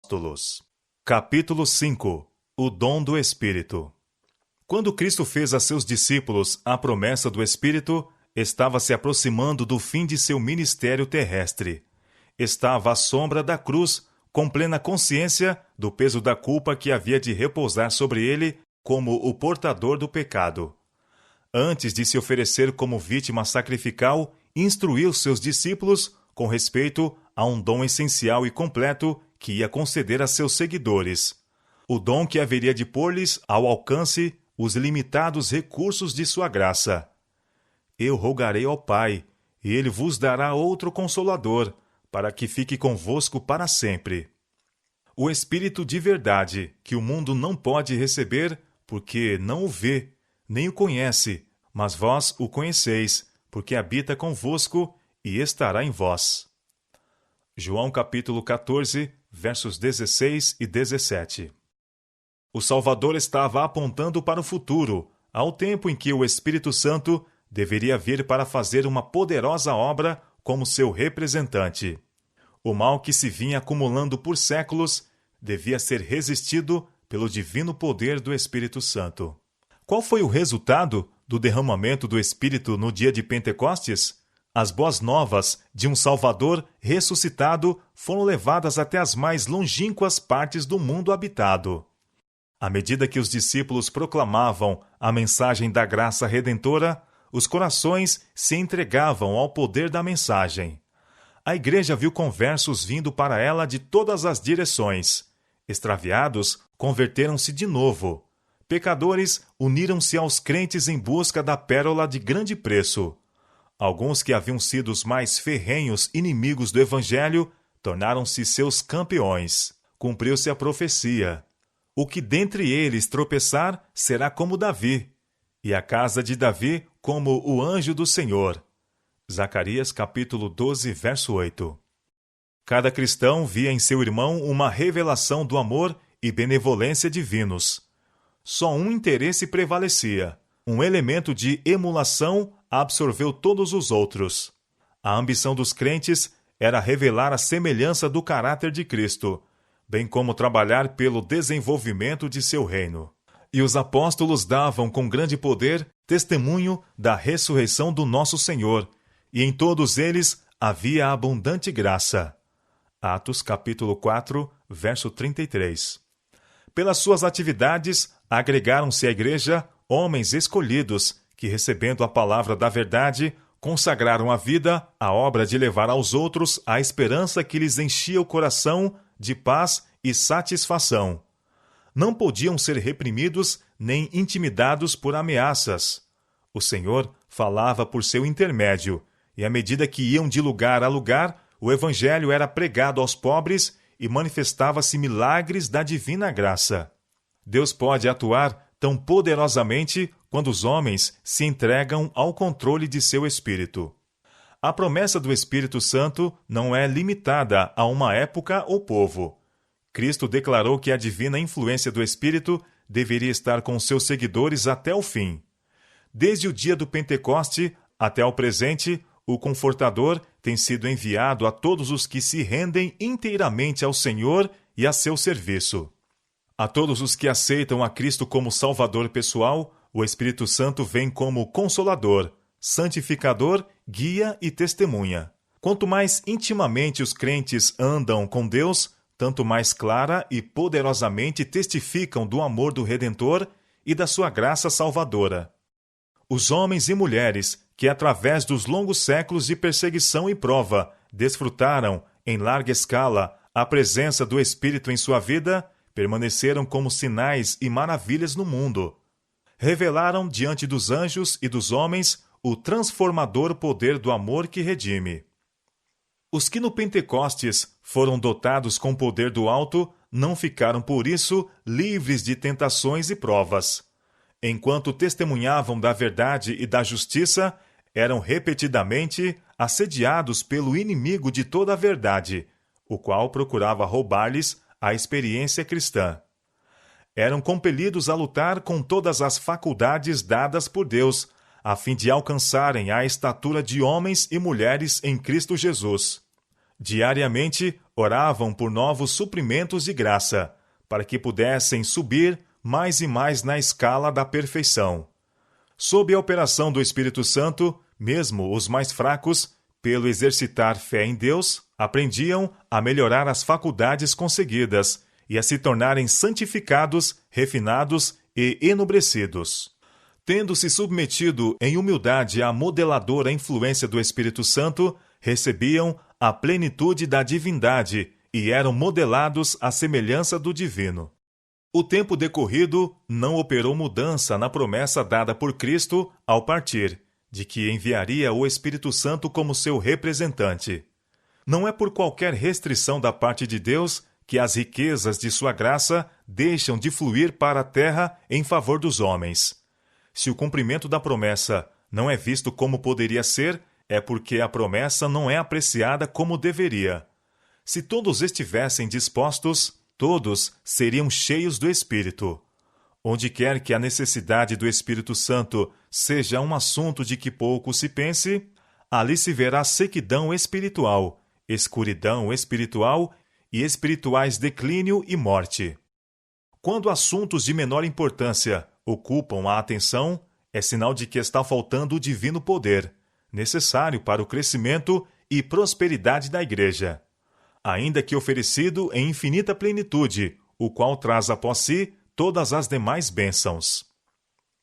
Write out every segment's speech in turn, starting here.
Apóstolos. Capítulo 5. O dom do Espírito. Quando Cristo fez a seus discípulos a promessa do Espírito, estava se aproximando do fim de seu ministério terrestre. Estava à sombra da cruz, com plena consciência do peso da culpa que havia de repousar sobre ele como o portador do pecado. Antes de se oferecer como vítima sacrificial, instruiu seus discípulos com respeito a um dom essencial e completo que ia conceder a seus seguidores, o dom que haveria de pôr-lhes ao alcance os limitados recursos de sua graça. Eu rogarei ao Pai, e ele vos dará outro Consolador, para que fique convosco para sempre. O Espírito de verdade, que o mundo não pode receber, porque não o vê, nem o conhece, mas vós o conheceis, porque habita convosco e estará em vós. João capítulo 14, versos 16 e 17. O Salvador estava apontando para o futuro, ao tempo em que o Espírito Santo deveria vir para fazer uma poderosa obra como seu representante. O mal que se vinha acumulando por séculos devia ser resistido pelo divino poder do Espírito Santo. Qual foi o resultado do derramamento do Espírito no dia de Pentecostes? As boas novas de um Salvador ressuscitado foram levadas até as mais longínquas partes do mundo habitado. À medida que os discípulos proclamavam a mensagem da graça redentora, os corações se entregavam ao poder da mensagem. A igreja viu conversos vindo para ela de todas as direções. Extraviados converteram-se de novo. Pecadores uniram-se aos crentes em busca da pérola de grande preço. Alguns que haviam sido os mais ferrenhos inimigos do Evangelho tornaram-se seus campeões. Cumpriu-se a profecia. O que dentre eles tropeçar será como Davi, e a casa de Davi como o anjo do Senhor. Zacarias capítulo 12, verso 8. Cada cristão via em seu irmão uma revelação do amor e benevolência divinos. Só um interesse prevalecia. Um elemento de emulação absorveu todos os outros. A ambição dos crentes era revelar a semelhança do caráter de Cristo, bem como trabalhar pelo desenvolvimento de seu reino. E os apóstolos davam com grande poder testemunho da ressurreição do nosso Senhor, e em todos eles havia abundante graça. Atos capítulo 4, verso 33. Pelas suas atividades, agregaram-se à igreja homens escolhidos que, recebendo a palavra da verdade, consagraram a vida à obra de levar aos outros a esperança que lhes enchia o coração de paz e satisfação. Não podiam ser reprimidos nem intimidados por ameaças. O Senhor falava por seu intermédio, e à medida que iam de lugar a lugar, o Evangelho era pregado aos pobres e manifestava-se milagres da divina graça. Deus pode atuar tão poderosamente quando os homens se entregam ao controle de seu Espírito. A promessa do Espírito Santo não é limitada a uma época ou povo. Cristo declarou que a divina influência do Espírito deveria estar com seus seguidores até o fim. Desde o dia do Pentecoste até o presente, o Confortador tem sido enviado a todos os que se rendem inteiramente ao Senhor e a seu serviço. A todos os que aceitam a Cristo como Salvador pessoal, o Espírito Santo vem como Consolador, santificador, guia e testemunha. Quanto mais intimamente os crentes andam com Deus, tanto mais clara e poderosamente testificam do amor do Redentor e da sua graça salvadora. Os homens e mulheres que, através dos longos séculos de perseguição e prova, desfrutaram, em larga escala, a presença do Espírito em sua vida, permaneceram como sinais e maravilhas no mundo. Revelaram diante dos anjos e dos homens o transformador poder do amor que redime. Os que no Pentecostes foram dotados com poder do alto não ficaram por isso livres de tentações e provas. Enquanto testemunhavam da verdade e da justiça, eram repetidamente assediados pelo inimigo de toda a verdade, o qual procurava roubar-lhes a experiência cristã. Eram compelidos a lutar com todas as faculdades dadas por Deus, a fim de alcançarem a estatura de homens e mulheres em Cristo Jesus. Diariamente, oravam por novos suprimentos de graça, para que pudessem subir mais e mais na escala da perfeição. Sob a operação do Espírito Santo, mesmo os mais fracos, pelo exercitar fé em Deus, aprendiam a melhorar as faculdades conseguidas e a se tornarem santificados, refinados e enobrecidos. Tendo-se submetido em humildade à modeladora influência do Espírito Santo, recebiam a plenitude da divindade e eram modelados à semelhança do divino. O tempo decorrido não operou mudança na promessa dada por Cristo ao partir, de que enviaria o Espírito Santo como seu representante. Não é por qualquer restrição da parte de Deus que as riquezas de sua graça deixam de fluir para a terra em favor dos homens. Se o cumprimento da promessa não é visto como poderia ser, é porque a promessa não é apreciada como deveria. Se todos estivessem dispostos, todos seriam cheios do Espírito. Onde quer que a necessidade do Espírito Santo seja um assunto de que pouco se pense, ali se verá sequidão espiritual, escuridão espiritual e espirituais declínio e morte. Quando assuntos de menor importância ocupam a atenção, é sinal de que está faltando o divino poder, necessário para o crescimento e prosperidade da Igreja, ainda que oferecido em infinita plenitude, o qual traz após si todas as demais bênçãos.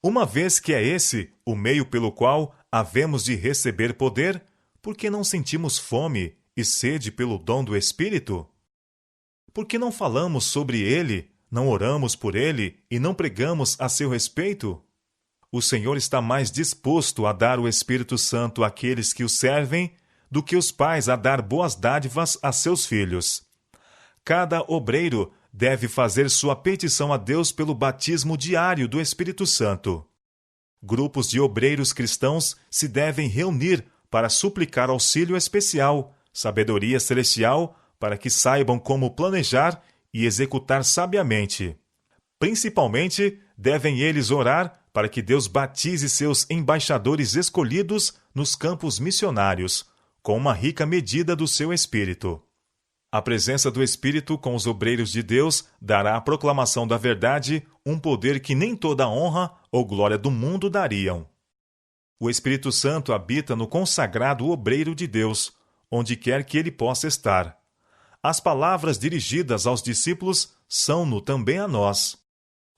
Uma vez que é esse o meio pelo qual havemos de receber poder, por que não sentimos fome e sede pelo dom do Espírito? Por que não falamos sobre ele, não oramos por ele e não pregamos a seu respeito? O Senhor está mais disposto a dar o Espírito Santo àqueles que o servem do que os pais a dar boas dádivas a seus filhos. Cada obreiro deve fazer sua petição a Deus pelo batismo diário do Espírito Santo. Grupos de obreiros cristãos se devem reunir para suplicar auxílio especial, sabedoria celestial, para que saibam como planejar e executar sabiamente. Principalmente, devem eles orar para que Deus batize seus embaixadores escolhidos nos campos missionários, com uma rica medida do seu Espírito. A presença do Espírito com os obreiros de Deus dará à proclamação da verdade um poder que nem toda a honra ou glória do mundo dariam. O Espírito Santo habita no consagrado obreiro de Deus, onde quer que ele possa estar. As palavras dirigidas aos discípulos são-no também a nós.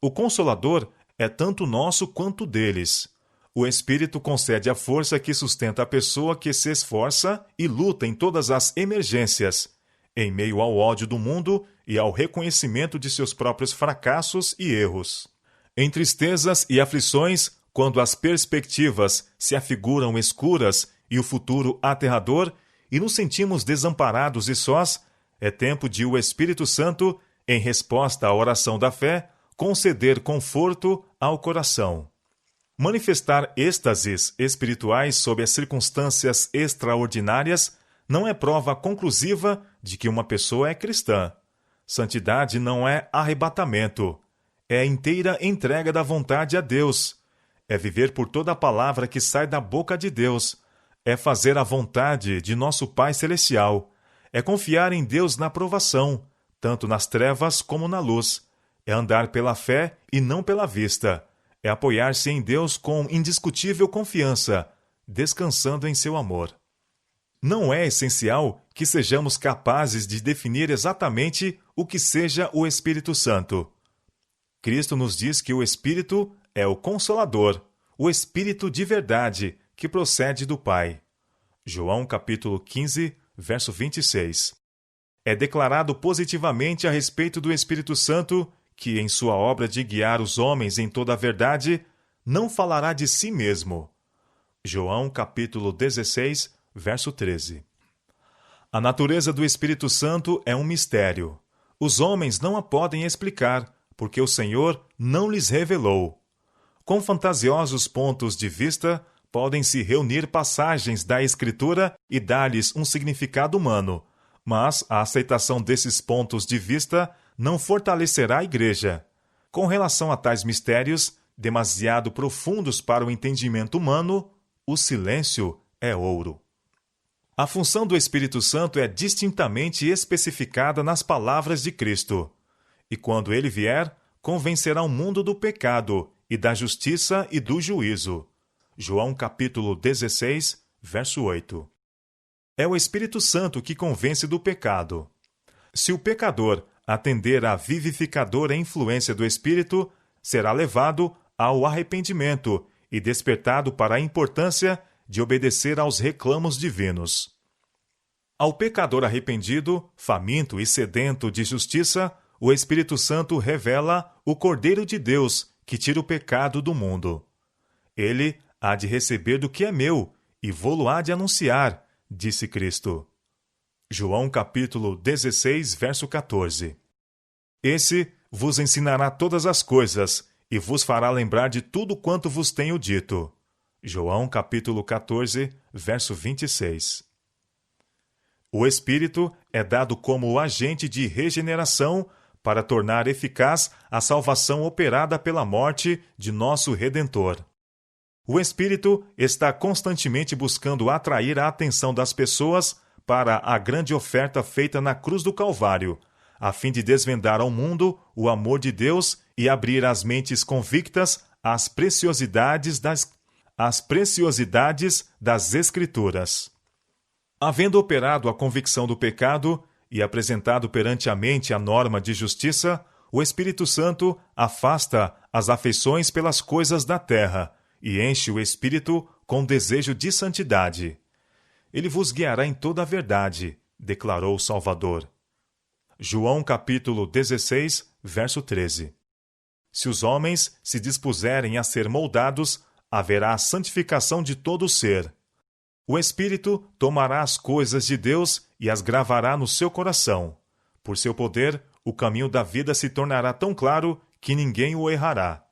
O Consolador é tanto nosso quanto deles. O Espírito concede a força que sustenta a pessoa que se esforça e luta em todas as emergências, em meio ao ódio do mundo e ao reconhecimento de seus próprios fracassos e erros. Em tristezas e aflições, quando as perspectivas se afiguram escuras e o futuro aterrador, e nos sentimos desamparados e sós, é tempo de o Espírito Santo, em resposta à oração da fé, conceder conforto ao coração. Manifestar êxtases espirituais sob as circunstâncias extraordinárias não é prova conclusiva de que uma pessoa é cristã. Santidade não é arrebatamento. É inteira entrega da vontade a Deus. É viver por toda a palavra que sai da boca de Deus. É fazer a vontade de nosso Pai Celestial. É confiar em Deus na provação, tanto nas trevas como na luz. É andar pela fé e não pela vista. É apoiar-se em Deus com indiscutível confiança, descansando em seu amor. Não é essencial que sejamos capazes de definir exatamente o que seja o Espírito Santo. Cristo nos diz que o Espírito é o Consolador, o Espírito de verdade que procede do Pai. João capítulo 15, verso 26. É declarado positivamente a respeito do Espírito Santo que, em sua obra de guiar os homens em toda a verdade, não falará de si mesmo. João capítulo 16, verso 13. A natureza do Espírito Santo é um mistério. Os homens não a podem explicar, porque o Senhor não lhes revelou. Com fantasiosos pontos de vista, podem-se reunir passagens da Escritura e dar-lhes um significado humano, mas a aceitação desses pontos de vista não fortalecerá a Igreja. Com relação a tais mistérios, demasiado profundos para o entendimento humano, o silêncio é ouro. A função do Espírito Santo é distintamente especificada nas palavras de Cristo. E quando ele vier, convencerá o mundo do pecado, e da justiça e do juízo. João capítulo 16, verso 8. É o Espírito Santo que convence do pecado. Se o pecador atender à vivificadora influência do Espírito, será levado ao arrependimento e despertado para a importância de obedecer aos reclamos divinos. Ao pecador arrependido, faminto e sedento de justiça, o Espírito Santo revela o Cordeiro de Deus que tira o pecado do mundo. Ele há de receber do que é meu e vô-lo há de anunciar, disse Cristo. João capítulo 16, verso 14. Esse vos ensinará todas as coisas e vos fará lembrar de tudo quanto vos tenho dito. João capítulo 14, verso 26. O Espírito é dado como o agente de regeneração para tornar eficaz a salvação operada pela morte de nosso Redentor. O Espírito está constantemente buscando atrair a atenção das pessoas para a grande oferta feita na cruz do Calvário, a fim de desvendar ao mundo o amor de Deus e abrir as mentes convictas às preciosidades das Escrituras. Havendo operado a convicção do pecado e apresentado perante a mente a norma de justiça, o Espírito Santo afasta as afeições pelas coisas da terra e enche o espírito com desejo de santidade. Ele vos guiará em toda a verdade, declarou o Salvador. João capítulo 16, verso 13. Se os homens se dispuserem a ser moldados, haverá a santificação de todo o ser. O Espírito tomará as coisas de Deus e as gravará no seu coração. Por seu poder, o caminho da vida se tornará tão claro que ninguém o errará.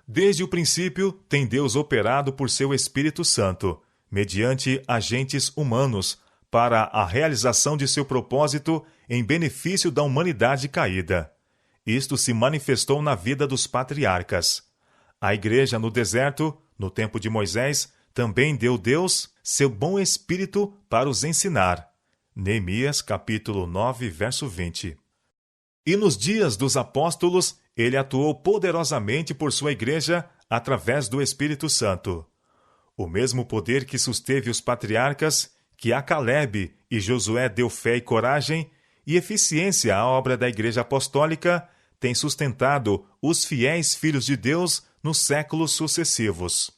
Desde o princípio, tem Deus operado por seu Espírito Santo, mediante agentes humanos, para a realização de seu propósito em benefício da humanidade caída. Isto se manifestou na vida dos patriarcas. A Igreja no deserto, no tempo de Moisés, também deu Deus seu bom Espírito para os ensinar. Neemias capítulo 9, verso 20. E nos dias dos apóstolos, ele atuou poderosamente por sua Igreja através do Espírito Santo. O mesmo poder que susteve os patriarcas, que a Calebe e Josué deu fé e coragem e eficiência à obra da Igreja Apostólica, tem sustentado os fiéis filhos de Deus nos séculos sucessivos.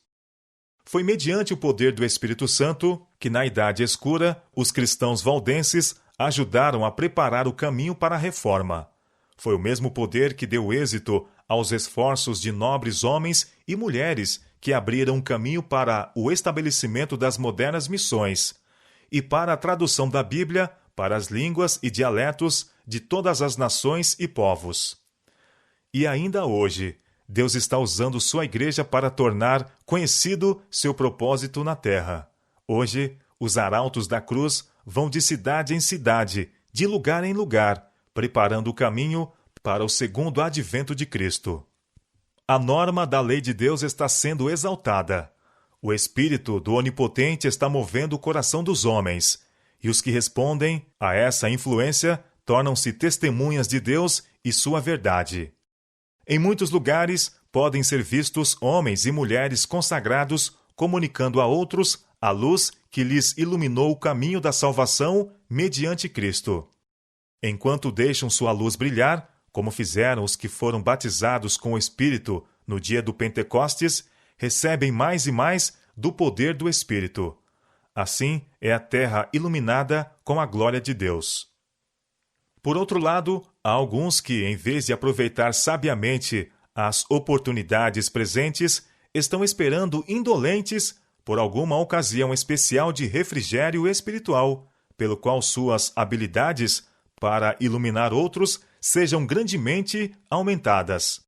Foi mediante o poder do Espírito Santo que, na Idade Escura, os cristãos valdenses ajudaram a preparar o caminho para a Reforma. Foi o mesmo poder que deu êxito aos esforços de nobres homens e mulheres que abriram um caminho para o estabelecimento das modernas missões e para a tradução da Bíblia para as línguas e dialetos de todas as nações e povos. E ainda hoje, Deus está usando sua Igreja para tornar conhecido seu propósito na terra. Hoje, os arautos da cruz vão de cidade em cidade, de lugar em lugar, preparando o caminho para o segundo advento de Cristo. A norma da lei de Deus está sendo exaltada. O Espírito do Onipotente está movendo o coração dos homens, e os que respondem a essa influência tornam-se testemunhas de Deus e sua verdade. Em muitos lugares, podem ser vistos homens e mulheres consagrados comunicando a outros a luz que lhes iluminou o caminho da salvação mediante Cristo. Enquanto deixam sua luz brilhar, como fizeram os que foram batizados com o Espírito no dia do Pentecostes, recebem mais e mais do poder do Espírito. Assim é a terra iluminada com a glória de Deus. Por outro lado, há alguns que, em vez de aproveitar sabiamente as oportunidades presentes, estão esperando indolentes por alguma ocasião especial de refrigério espiritual, pelo qual suas habilidades para iluminar outros sejam grandemente aumentadas.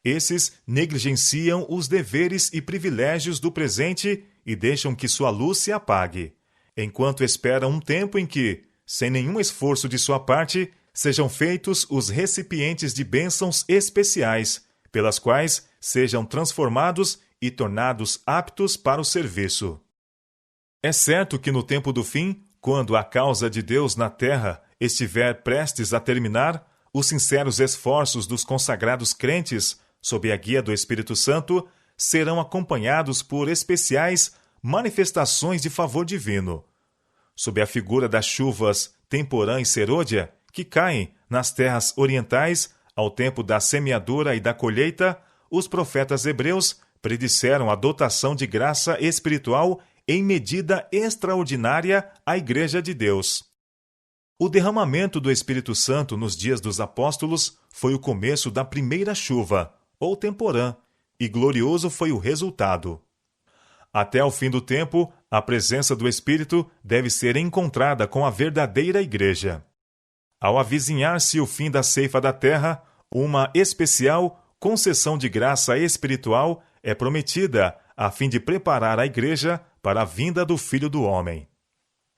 Esses negligenciam os deveres e privilégios do presente e deixam que sua luz se apague, enquanto esperam um tempo em que, sem nenhum esforço de sua parte, sejam feitos os recipientes de bênçãos especiais, pelas quais sejam transformados e tornados aptos para o serviço. É certo que no tempo do fim, quando a causa de Deus na terra estiver prestes a terminar, os sinceros esforços dos consagrados crentes, sob a guia do Espírito Santo, serão acompanhados por especiais manifestações de favor divino. Sob a figura das chuvas temporã e serôdia, que caem nas terras orientais ao tempo da semeadura e da colheita, os profetas hebreus predisseram a dotação de graça espiritual em medida extraordinária à Igreja de Deus. O derramamento do Espírito Santo nos dias dos apóstolos foi o começo da primeira chuva, ou temporã, e glorioso foi o resultado. Até o fim do tempo, a presença do Espírito deve ser encontrada com a verdadeira Igreja. Ao avizinhar-se o fim da ceifa da terra, uma especial concessão de graça espiritual é prometida a fim de preparar a Igreja para a vinda do Filho do Homem.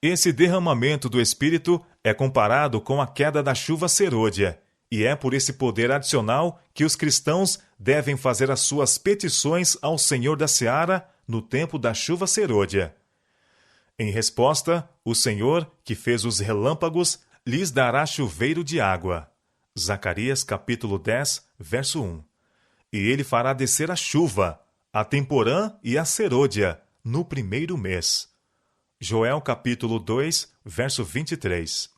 Esse derramamento do Espírito é comparado com a queda da chuva serôdia, e é por esse poder adicional que os cristãos devem fazer as suas petições ao Senhor da Seara no tempo da chuva serôdia. Em resposta, o Senhor, que fez os relâmpagos, lhes dará chuveiro de água. Zacarias capítulo 10, verso 1. E ele fará descer a chuva, a temporã e a serôdia, no primeiro mês. Joel capítulo 2, verso 23.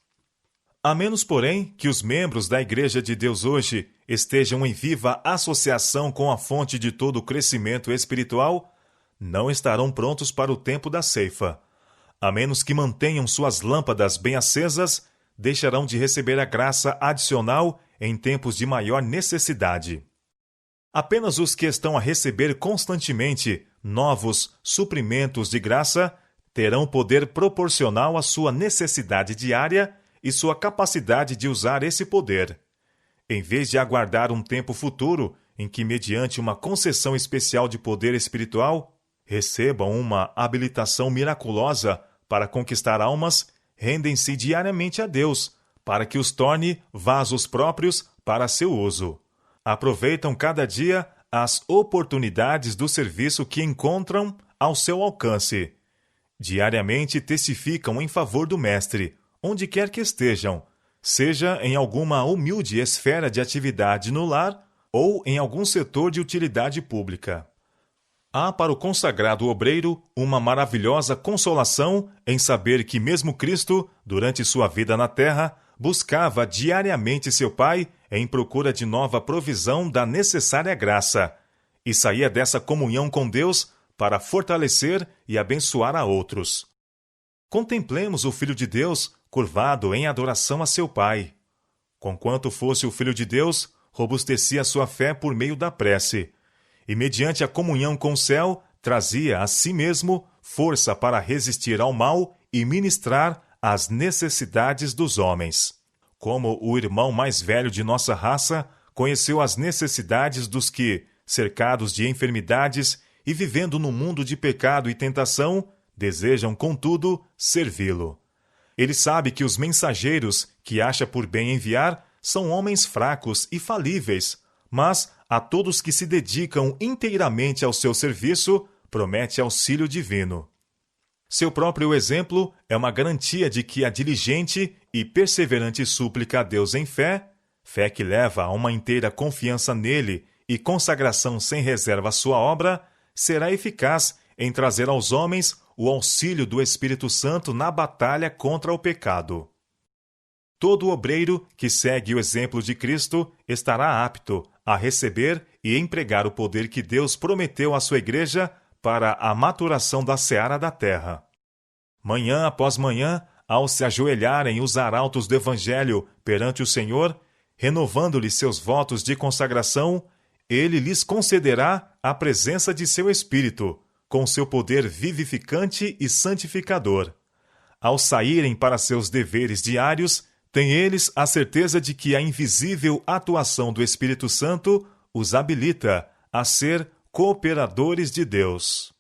A menos, porém, que os membros da Igreja de Deus hoje estejam em viva associação com a fonte de todo o crescimento espiritual, não estarão prontos para o tempo da ceifa. A menos que mantenham suas lâmpadas bem acesas, deixarão de receber a graça adicional em tempos de maior necessidade. Apenas os que estão a receber constantemente novos suprimentos de graça terão poder proporcional à sua necessidade diária e sua capacidade de usar esse poder. Em vez de aguardar um tempo futuro em que, mediante uma concessão especial de poder espiritual, recebam uma habilitação miraculosa para conquistar almas, rendem-se diariamente a Deus, para que os torne vasos próprios para seu uso. Aproveitam cada dia as oportunidades do serviço que encontram ao seu alcance. Diariamente testificam em favor do Mestre, onde quer que estejam, seja em alguma humilde esfera de atividade no lar ou em algum setor de utilidade pública. Há para o consagrado obreiro uma maravilhosa consolação em saber que mesmo Cristo, durante sua vida na terra, buscava diariamente seu Pai em procura de nova provisão da necessária graça, e saía dessa comunhão com Deus para fortalecer e abençoar a outros. Contemplemos o Filho de Deus curvado em adoração a seu Pai. Conquanto fosse o Filho de Deus, robustecia sua fé por meio da prece, e mediante a comunhão com o céu, trazia a si mesmo força para resistir ao mal e ministrar às necessidades dos homens. Como o irmão mais velho de nossa raça, conheceu as necessidades dos que, cercados de enfermidades e vivendo no mundo de pecado e tentação, desejam, contudo, servi-lo. Ele sabe que os mensageiros que acha por bem enviar são homens fracos e falíveis, mas a todos que se dedicam inteiramente ao seu serviço, promete auxílio divino. Seu próprio exemplo é uma garantia de que a diligente e perseverante súplica a Deus em fé, fé que leva a uma inteira confiança nele e consagração sem reserva à sua obra, será eficaz em trazer aos homens o auxílio do Espírito Santo na batalha contra o pecado. Todo obreiro que segue o exemplo de Cristo estará apto a receber e empregar o poder que Deus prometeu à sua igreja para a maturação da seara da terra. Manhã após manhã, ao se ajoelharem os arautos do Evangelho perante o Senhor, renovando-lhe seus votos de consagração, ele lhes concederá a presença de seu Espírito, com seu poder vivificante e santificador. Ao saírem para seus deveres diários, têm eles a certeza de que a invisível atuação do Espírito Santo os habilita a ser cooperadores de Deus.